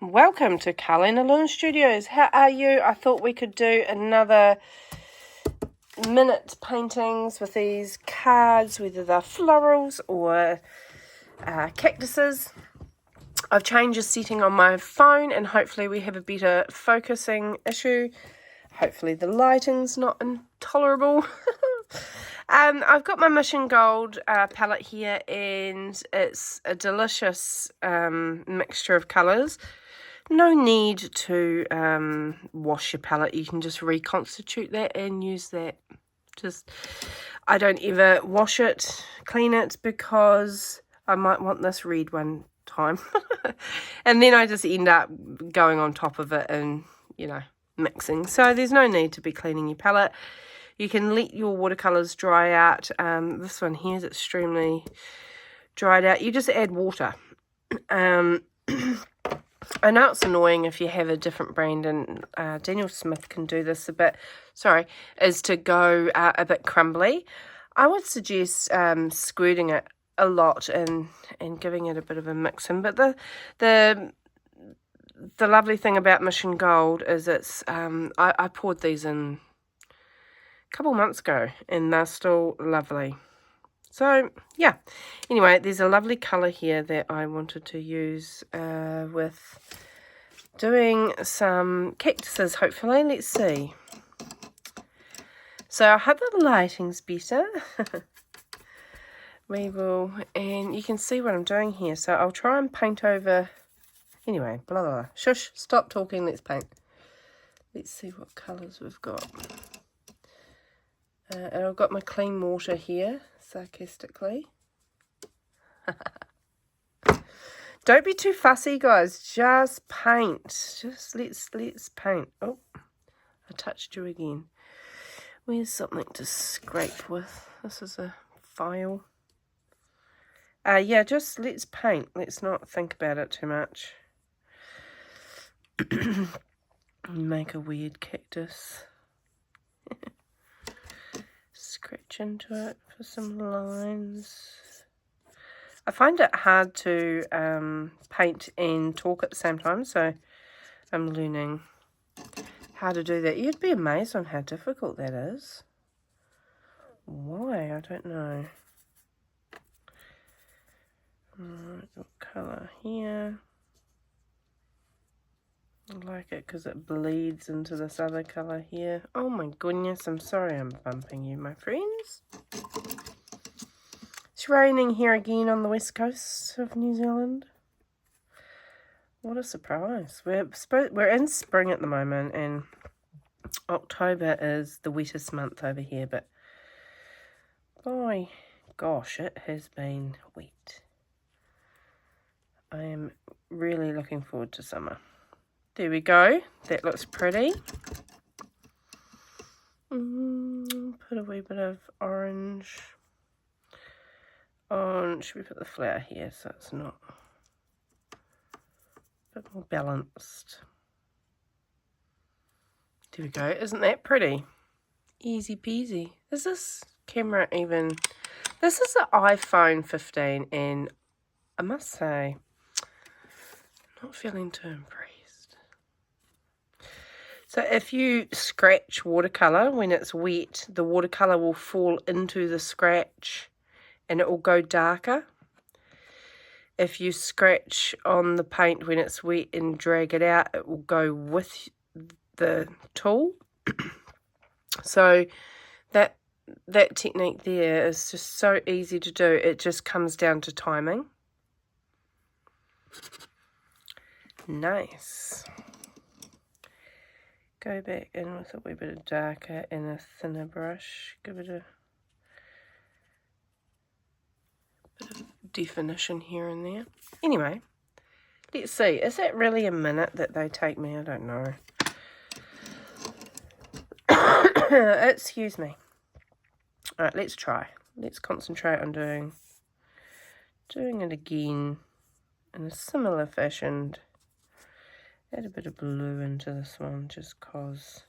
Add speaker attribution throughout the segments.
Speaker 1: Welcome to Carlina Loon Studios. How are you? I thought we could do another minute paintings with these cards, whether they're florals or cactuses. I've changed the setting on my phone and hopefully we have a better focusing issue. Hopefully the lighting's not intolerable. I've got my Mission Gold palette here and it's a delicious mixture of colours. No need to wash your palette. You can just reconstitute that and use that. I don't ever wash it, clean it, because I might want this red one time. And then I just end up going on top of it and, mixing. So there's no need to be cleaning your palette. You can let your watercolours dry out. This one here is extremely dried out. You just add water. I know it's annoying if you have a different brand, and Daniel Smith can do this is to go a bit crumbly. I would suggest squirting it a lot and giving it a bit of a mix-in. But the lovely thing about Mission Gold is it's, I poured these in a couple months ago and they're still lovely. So, yeah. Anyway, there's a lovely colour here that I wanted to use with doing some cactuses, hopefully. Let's see. So, I hope the lighting's better. We will, and you can see what I'm doing here. So, I'll try and paint over. Anyway, blah, blah, blah. Shush, stop talking, let's paint. Let's see what colours we've got. And I've got my clean water here, sarcastically. Don't be too fussy, guys. Just paint. Just let's paint. Oh, I touched you again. Where's something to scrape with? This is a file. Yeah, just let's paint. Let's not think about it too much. Make a weird cactus. Scratch into it for some lines. I find it hard to paint and talk at the same time, so I'm learning how to do that. You'd be amazed on how difficult that is. Why? I don't know. Alright, what colour here? I like it because it bleeds into this other colour here. Oh my goodness, I'm sorry I'm bumping you, my friends. It's raining here again on the west coast of New Zealand. What a surprise. We're in spring at the moment and October is the wettest month over here, but by gosh, it has been wet. I am really looking forward to summer. There we go. That looks pretty. Put a wee bit of orange on. Should we put the flower here so it's not a bit more balanced? There we go. Isn't that pretty? Easy peasy. Is this camera even... This is an iPhone 15 and I must say, not feeling too impressed. So if you scratch watercolour when it's wet, the watercolour will fall into the scratch and it will go darker. If you scratch on the paint when it's wet and drag it out, it will go with the tool. So that technique there is just so easy to do. It just comes down to timing. Nice. Go back in with a wee bit of darker and a thinner brush. Give it a bit of definition here and there. Anyway, let's see. Is that really a minute that they take me? I don't know. Excuse me. Alright, let's try. Let's concentrate on doing it again in a similar fashion. Add a bit of blue into this one just cause.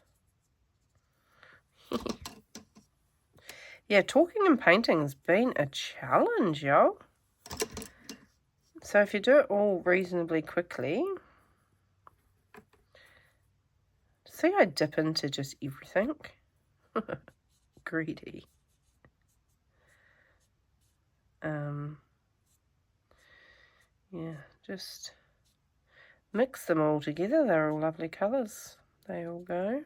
Speaker 1: Yeah, talking and painting has been a challenge, y'all. So if you do it all reasonably quickly, See, I dip into just everything. Greedy. Yeah, just mix them all together. They're all lovely colours. They all go.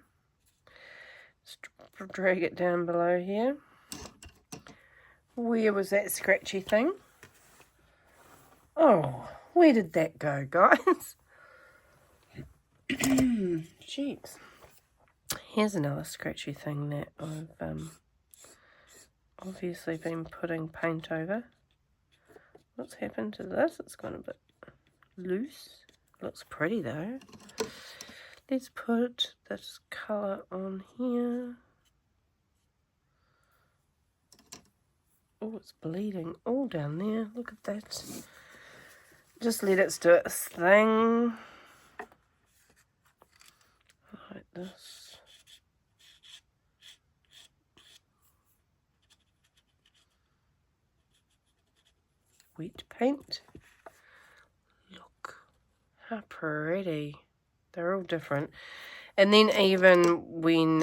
Speaker 1: Just drag it down below here. Where was that scratchy thing? Oh, where did that go, guys? Jeez. Here's another scratchy thing that I've obviously been putting paint over. What's happened to this? It's gone a bit loose. Looks pretty though. Let's put this colour on here. Oh, it's bleeding all down there. Look at that. Just let it do its thing. Like this. Wet paint. Look how pretty. They're all different. And then even when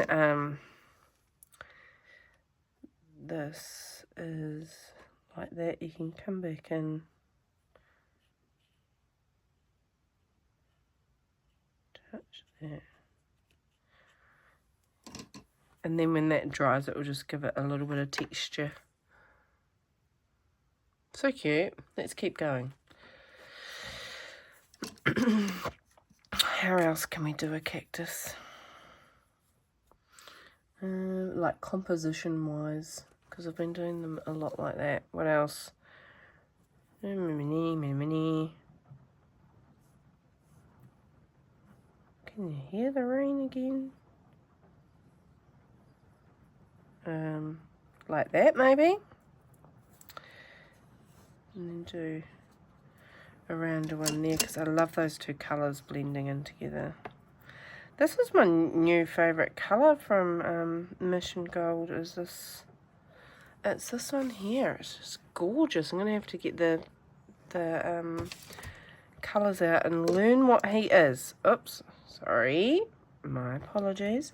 Speaker 1: this is like that, you can come back and touch that. And then when that dries, it will just give it a little bit of texture. So cute. Let's keep going. How else can we do a cactus? Like composition wise, because I've been doing them a lot like that. What else? Mini. Can you hear the rain again? Like that maybe. And then do a rounder one there, because I love those two colours blending in together. This is my new favourite colour from Mission Gold. Is this? It's this one here. It's just gorgeous. I'm going to have to get the colours out and learn what he is. Oops, sorry. My apologies.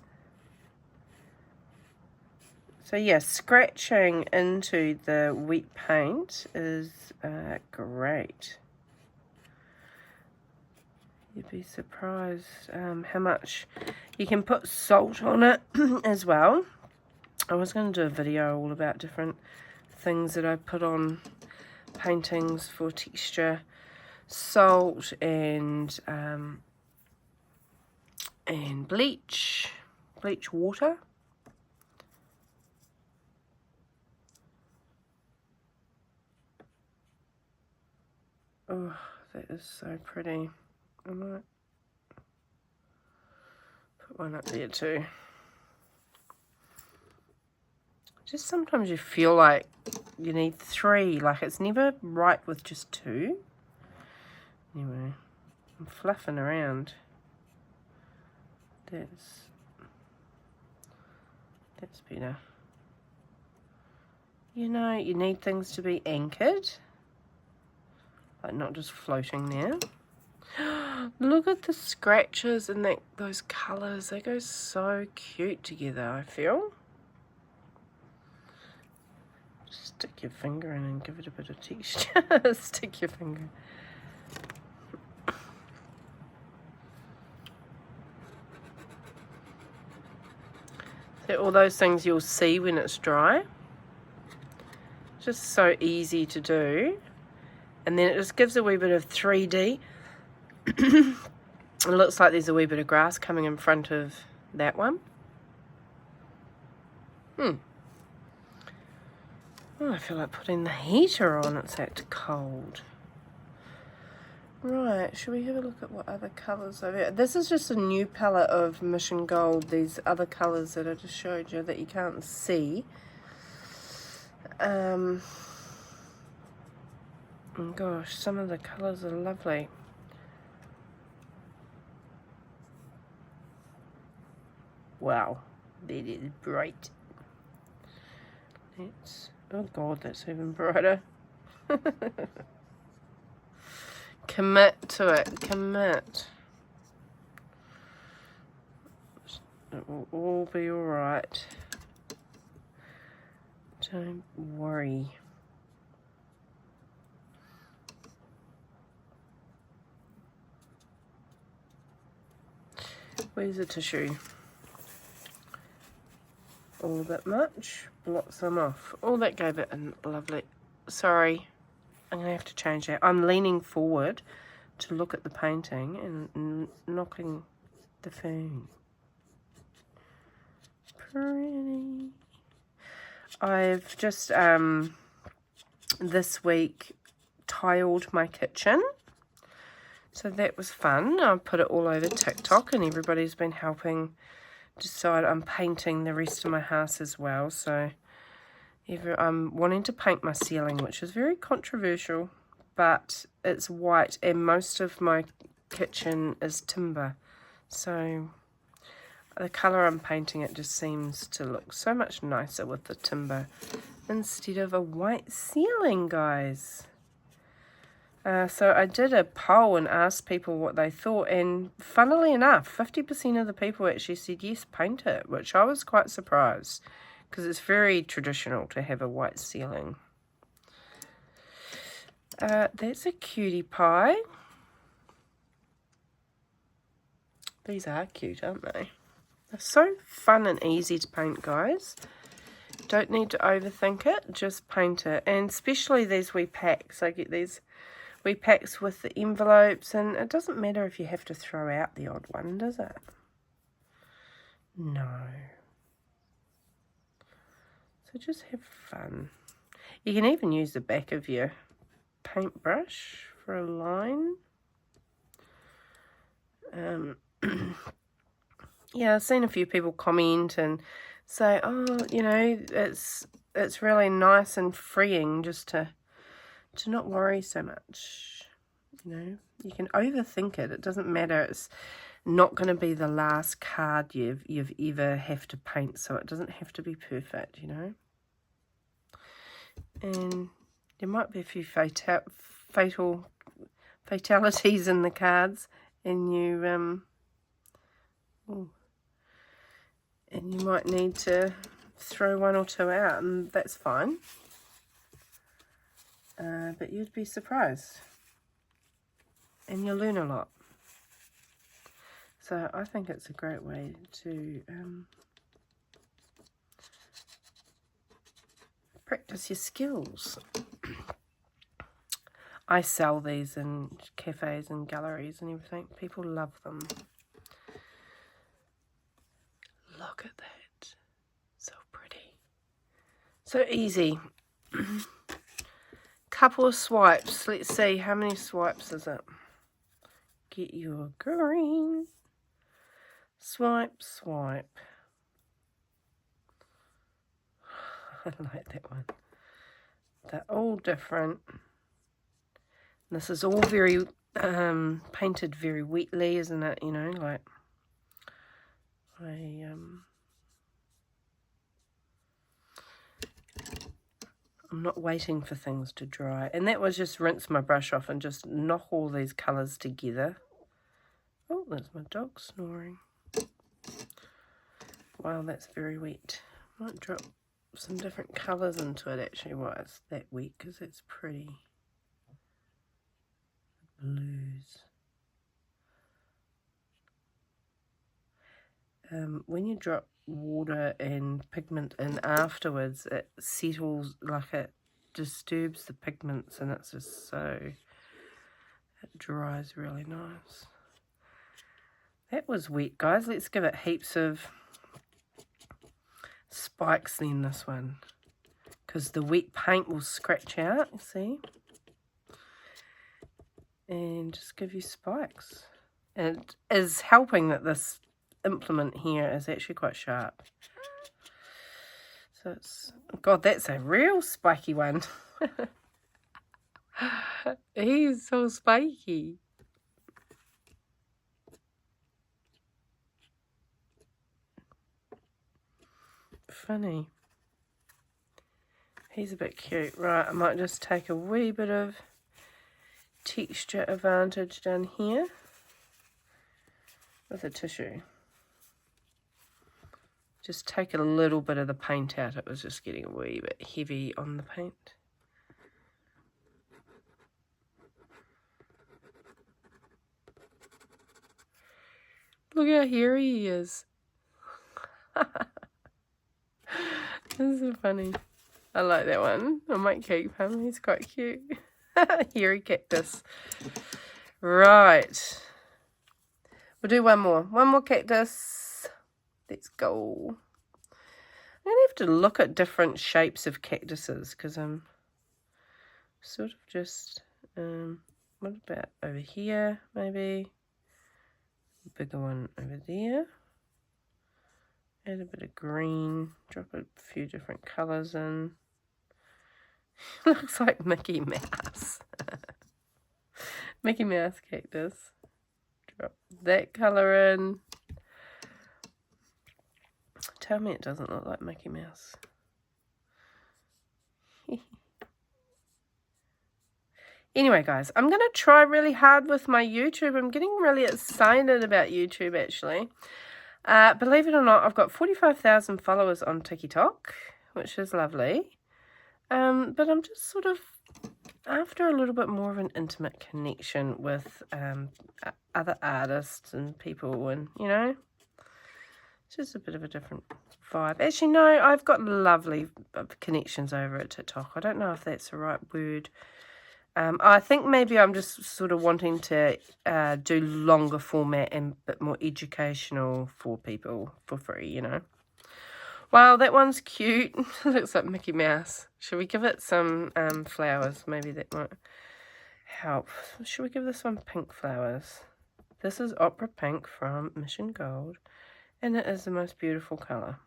Speaker 1: So yeah, scratching into the wet paint is great. You'd be surprised how much you can put salt on it as well. I was going to do a video all about different things that I put on paintings for texture. Salt and bleach water. Oh, that is so pretty. I might put one up there too. Just sometimes you feel like you need 3. Like it's never right with just 2. Anyway, I'm fluffing around. That's better. You know, you need things to be anchored. Like not just floating there. Look at the scratches and those colours. They go so cute together, I feel. Just stick your finger in and give it a bit of texture. Stick your finger. So all those things you'll see when it's dry. Just so easy to do. And then it just gives a wee bit of 3D. It looks like there's a wee bit of grass coming in front of that one. Oh, I feel like putting the heater on. It's that cold. Right, should we have a look at what other colours over here? This is just a new palette of Mission Gold. These other colours that I just showed you that you can't see. Oh gosh, some of the colours are lovely. Wow, that is bright. Oh god, that's even brighter. Commit to it, commit. It will all be alright. Don't worry. Where's the tissue? All a bit much. Blocks them off. Oh, that gave it a lovely... Sorry, I'm going to have to change that. I'm leaning forward to look at the painting and knocking the phone. Pretty. I've just this week tiled my kitchen, so that was fun. I put it all over TikTok and everybody's been helping decide. I'm painting the rest of my house as well, so I'm wanting to paint my ceiling, which is very controversial, but it's white and most of my kitchen is timber, so the colour I'm painting it just seems to look so much nicer with the timber instead of a white ceiling, guys. So I did a poll and asked people what they thought, and funnily enough, 50% of the people actually said yes, paint it, which I was quite surprised because it's very traditional to have a white ceiling. That's a cutie pie. These are cute, aren't they? They're so fun and easy to paint, guys. Don't need to overthink it, just paint it. And especially these wee packs. I get these wee packs with the envelopes, and it doesn't matter if you have to throw out the odd one, does it? No. So just have fun. You can even use the back of your paintbrush for a line. Yeah, I've seen a few people comment and say, oh, you know, it's really nice and freeing just to not worry so much. You know, you can overthink it. It doesn't matter. It's not going to be the last card you've ever have to paint, so it doesn't have to be perfect, you know. And there might be a few fatalities in the cards, and you and you might need to throw one or two out, and that's fine. But you'd be surprised, and you'll learn a lot. So I think it's a great way to practice your skills. I sell these in cafes and galleries and everything. People love them. Look at that. So pretty. So easy. Couple of swipes. Let's see, how many swipes is it? Get your green. Swipe, swipe. I like that one. They're all different. This is all very painted very wetly, isn't it? You know, like I'm not waiting for things to dry. And that was just rinse my brush off and just knock all these colours together. Oh, there's my dog snoring. Wow, that's very wet. Might drop some different colours into it actually while it's that wet, because it's pretty. Blues. When you drop water and pigment in afterwards, it settles, like it disturbs the pigments, and it's just so, it dries really nice. That was wet, guys. Let's give it heaps of spikes then, this one, because the wet paint will scratch out, you see, and just give you spikes. And it is helping that this implement here is actually quite sharp. So it's, God, that's a real spiky one. He's so spiky. Funny. He's a bit cute. Right, I might just take a wee bit of texture advantage down here with a tissue. just take a little bit of the paint out. It was just getting a wee bit heavy on the paint. Look how hairy he is. This is funny. I like that one. I might keep him. He's quite cute. Hairy cactus. Right. We'll do one more. One more cactus. Let's go. I'm going to have to look at different shapes of cactuses because I'm sort of just... what about over here, maybe? Bigger one over there. Add a bit of green. Drop a few different colours in. Looks like Mickey Mouse. Mickey Mouse cactus. Drop that colour in. Tell me it doesn't look like Mickey Mouse. Anyway, guys, I'm going to try really hard with my YouTube. I'm getting really excited about YouTube, actually. Believe it or not, I've got 45,000 followers on TikTok, which is lovely. But I'm just sort of after a little bit more of an intimate connection with other artists and people, and, you know, it's just a bit of a different vibe. Actually, no, I've got lovely connections over at TikTok. I don't know if that's the right word. I think maybe I'm just sort of wanting to do longer format and a bit more educational for people for free, you know. Wow, that one's cute. Looks like Mickey Mouse. Should we give it some flowers? Maybe that might help. Should we give this one pink flowers? This is Opera Pink from Mission Gold, and it is the most beautiful colour.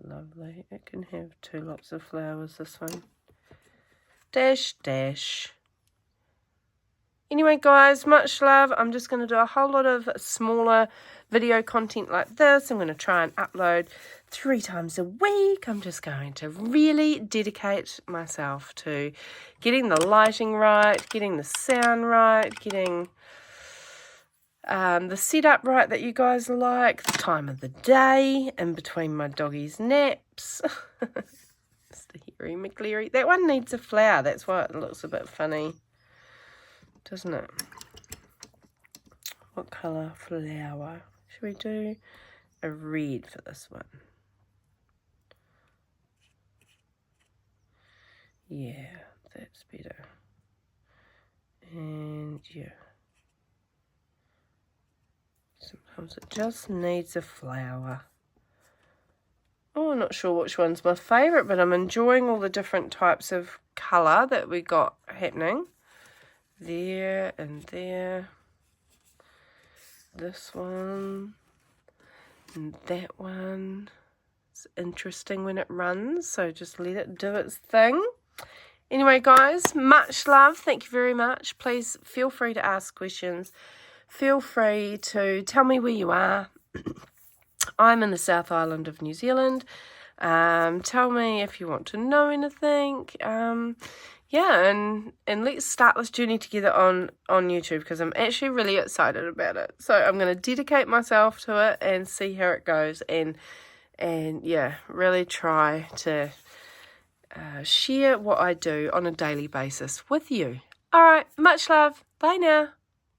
Speaker 1: Lovely. It can have two lots of flowers, this one. Dash, dash. Anyway, guys, much love. I'm just going to do a whole lot of smaller video content like this. I'm going to try and upload 3 times a week. I'm just going to really dedicate myself to getting the lighting right, getting the sound right, getting the setup right that you guys like, the time of the day, in between my doggy's naps. Mr. Harry McCleary. That one needs a flower. That's why it looks a bit funny, doesn't it? What colour flower? Should we do a red for this one? Yeah, that's better. And yeah. Sometimes it just needs a flower. Oh, I'm not sure which one's my favourite, but I'm enjoying all the different types of colour that we got happening. There and there. This one. And that one. It's interesting when it runs, so just let it do its thing. Anyway, guys, much love. Thank you very much. Please feel free to ask questions. Feel free to tell me where you are. I'm in the South Island of New Zealand. Tell me if you want to know anything. Yeah, and let's start this journey together on YouTube, because I'm actually really excited about it. So I'm going to dedicate myself to it and see how it goes, and yeah, really try to share what I do on a daily basis with you. All right, much love. Bye now.